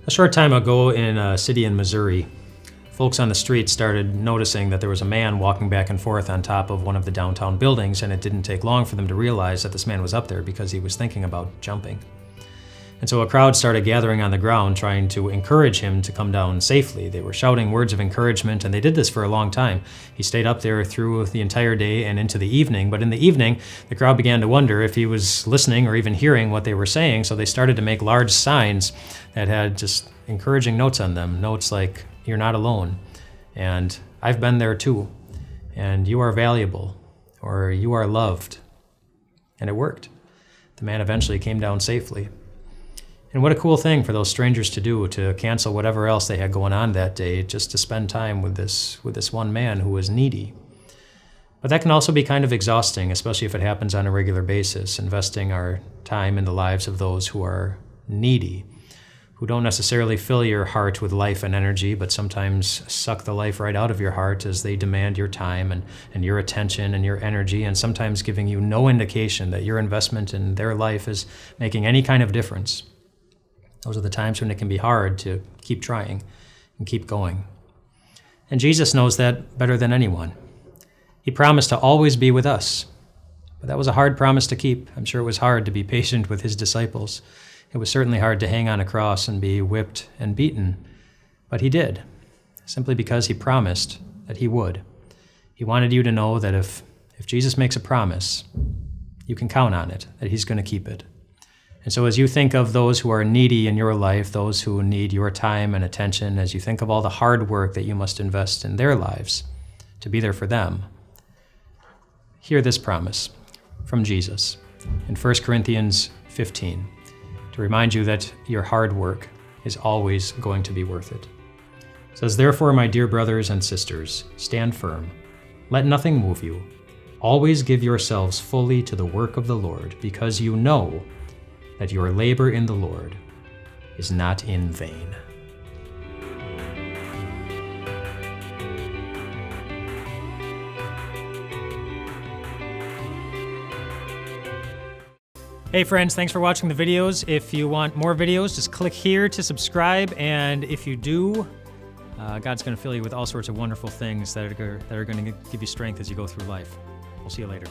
A short time ago in a city in Missouri, folks on the street started noticing that there was a man walking back and forth on top of one of the downtown buildings, and it didn't take long for them to realize that this man was up there because he was thinking about jumping. And so a crowd started gathering on the ground trying to encourage him to come down safely. They were shouting words of encouragement, and they did this for a long time. He stayed up there through the entire day and into the evening, but in the evening, the crowd began to wonder if he was listening or even hearing what they were saying, so they started to make large signs that had just encouraging notes on them. Notes like, "You're not alone," and "I've been there too," and "You are valuable," or "You are loved." And it worked. The man eventually came down safely. And what a cool thing for those strangers to do, to cancel whatever else they had going on that day just to spend time with this one man who was needy. But that can also be kind of exhausting, especially if it happens on a regular basis, investing our time in the lives of those who are needy, who don't necessarily fill your heart with life and energy, but sometimes suck the life right out of your heart as they demand your time and your attention and your energy, and sometimes giving you no indication that your investment in their life is making any kind of difference. Those are the times when it can be hard to keep trying and keep going. And Jesus knows that better than anyone. He promised to always be with us, but that was a hard promise to keep. I'm sure it was hard to be patient with his disciples. It was certainly hard to hang on a cross and be whipped and beaten, but he did, simply because he promised that he would. He wanted you to know that if Jesus makes a promise, you can count on it, that he's going to keep it. And so as you think of those who are needy in your life, those who need your time and attention, as you think of all the hard work that you must invest in their lives to be there for them, hear this promise from Jesus in 1 Corinthians 15 to remind you that your hard work is always going to be worth it. It says, "Therefore, my dear brothers and sisters, stand firm. Let nothing move you. Always give yourselves fully to the work of the Lord, because you know that your labor in the Lord is not in vain." Hey friends, thanks for watching the videos. If you want more videos, just click here to subscribe, and if you do, God's going to fill you with all sorts of wonderful things that are going to give you strength as you go through life. We'll see you later.